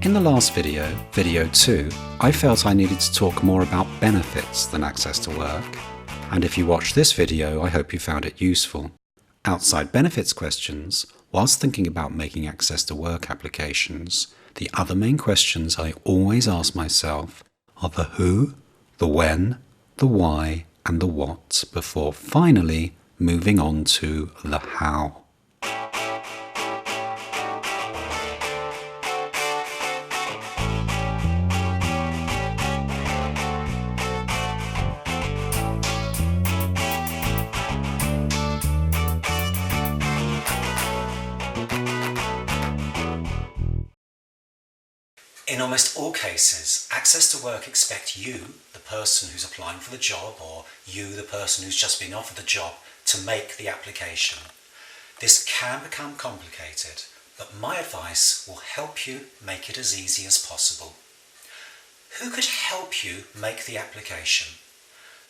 In the last video, video 2, I felt I needed to talk more about benefits than access to work. And if you watched this video, I hope you found it useful. Outside benefits questions, whilst thinking about making access to work applications, the other main questions I always ask myself are the who, the when, the why, and the what, before finally moving on to the how. In almost all cases, access to work expect you, the person who's applying for the job, or you, the person who's just been offered the job, to make the application. This can become complicated, but my advice will help you make it as easy as possible. Who could help you make the application?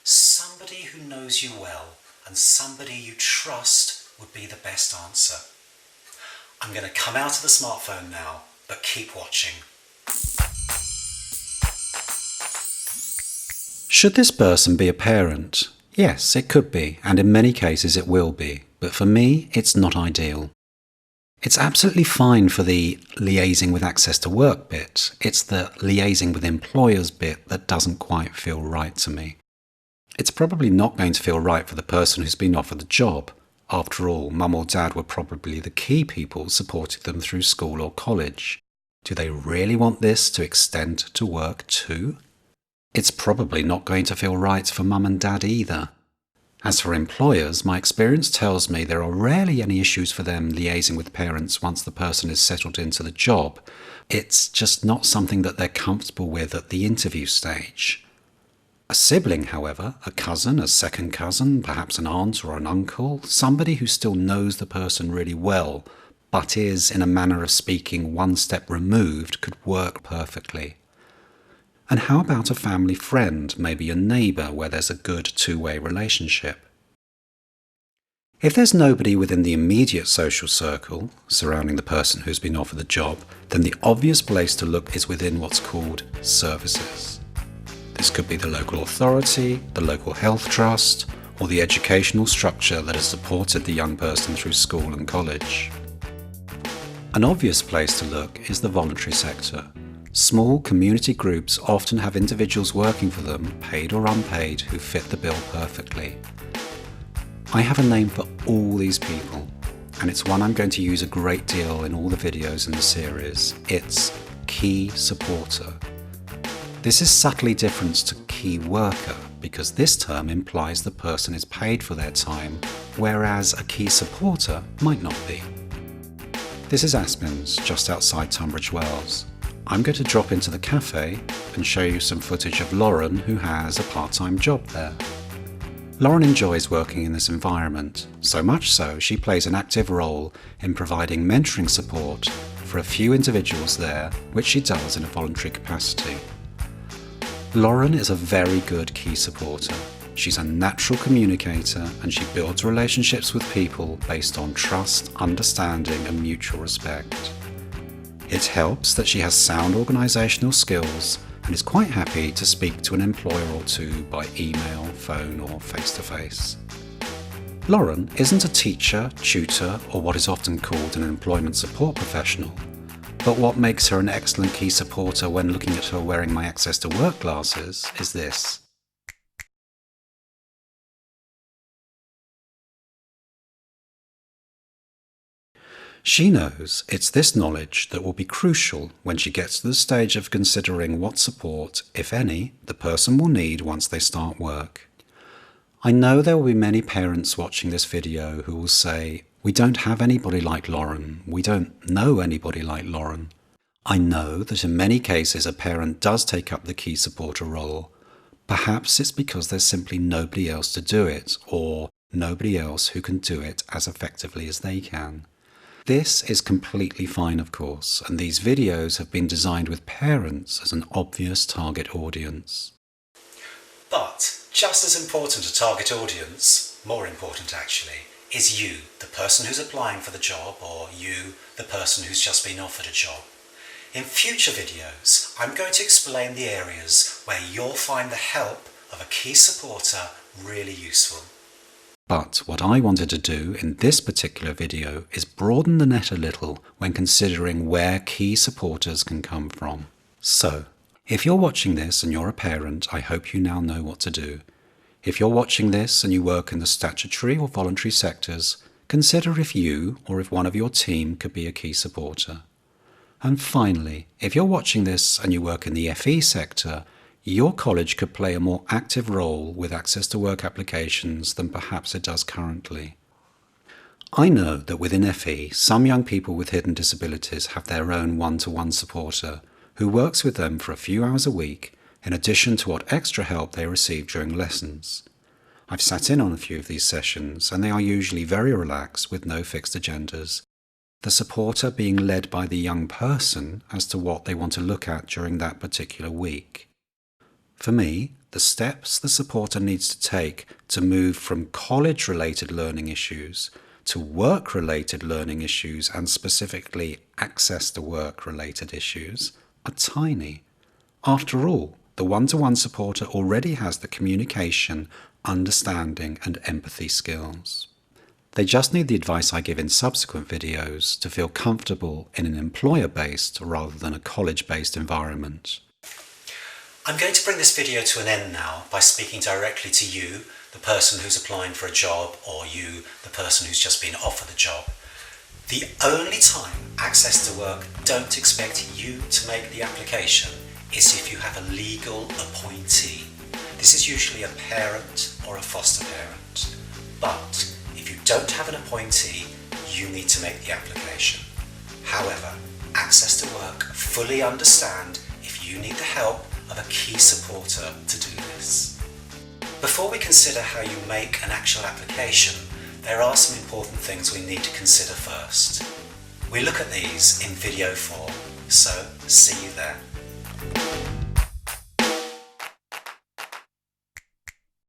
Somebody who knows you well and somebody you trust would be the best answer. I'm going to come out of the smartphone now, but keep watching. Should this person be a parent? Yes, it could be, and in many cases it will be, but for me, it's not ideal. It's absolutely fine for the liaising with access to work bit. It's the liaising with employers bit that doesn't quite feel right to me. It's probably not going to feel right for the person who's been offered the job. After all, mum or dad were probably the key people supporting them through school or college. Do they really want this to extend to work too? It's probably not going to feel right for mum and dad either. As for employers, my experience tells me there are rarely any issues for them liaising with parents once the person is settled into the job. It's just not something that they're comfortable with at the interview stage. A sibling, however, a cousin, a second cousin, perhaps an aunt or an uncle, somebody who still knows the person really well, but is, in a manner of speaking, one step removed, could work perfectly. And how about a family friend, maybe a neighbour, where there's a good two-way relationship? If there's nobody within the immediate social circle surrounding the person who's been offered the job, then the obvious place to look is within what's called services. This could be the local authority, the local health trust, or the educational structure that has supported the young person through school and college. An obvious place to look is the voluntary sector. Small community groups often have individuals working for them, paid or unpaid, who fit the bill perfectly. I have a name for all these people, and it's one I'm going to use a great deal in all the videos in the series. It's key supporter. This is subtly different to key worker, because this term implies the person is paid for their time, whereas a key supporter might not be. This is Aspens, just outside Tunbridge Wells. I'm going to drop into the cafe and show you some footage of Lauren, who has a part-time job there. Lauren enjoys working in this environment, so much so she plays an active role in providing mentoring support for a few individuals there, which she does in a voluntary capacity. Lauren is a very good key supporter. She's a natural communicator and she builds relationships with people based on trust, understanding and mutual respect. It helps that she has sound organisational skills and is quite happy to speak to an employer or two by email, phone or face-to-face. Lauren isn't a teacher, tutor or what is often called an employment support professional, but what makes her an excellent key supporter when looking at her wearing my access to work glasses is this. She knows it's this knowledge that will be crucial when she gets to the stage of considering what support, if any, the person will need once they start work. I know there will be many parents watching this video who will say, "We don't have anybody like Lauren. We don't know anybody like Lauren." I know that in many cases a parent does take up the key supporter role. Perhaps it's because there's simply nobody else to do it, or nobody else who can do it as effectively as they can. This is completely fine, of course, and these videos have been designed with parents as an obvious target audience. But just as important a target audience, more important actually, is you, the person who's applying for the job, or you, the person who's just been offered a job. In future videos, I'm going to explain the areas where you'll find the help of a key supporter really useful. But what I wanted to do in this particular video is broaden the net a little when considering where key supporters can come from. So, if you're watching this and you're a parent, I hope you now know what to do. If you're watching this and you work in the statutory or voluntary sectors, consider if you or if one of your team could be a key supporter. And finally, if you're watching this and you work in the FE sector, your college could play a more active role with access to work applications than perhaps it does currently. I know that within FE, some young people with hidden disabilities have their own one-to-one supporter who works with them for a few hours a week, in addition to what extra help they receive during lessons. I've sat in on a few of these sessions, and they are usually very relaxed with no fixed agendas, the supporter being led by the young person as to what they want to look at during that particular week. For me, the steps the supporter needs to take to move from college-related learning issues to work-related learning issues, and specifically access to work-related issues, are tiny. After all, the one-to-one supporter already has the communication, understanding, and empathy skills. They just need the advice I give in subsequent videos to feel comfortable in an employer-based rather than a college-based environment. I'm going to bring this video to an end now by speaking directly to you, the person who's applying for a job, or you, the person who's just been offered the job. The only time Access to Work don't expect you to make the application is if you have a legal appointee. This is usually a parent or a foster parent. But if you don't have an appointee, you need to make the application. However, Access to Work fully understand if you need the help of a key supporter to do this. Before we consider how you make an actual application, there are some important things we need to consider first. We look at these in video 4, so see you there.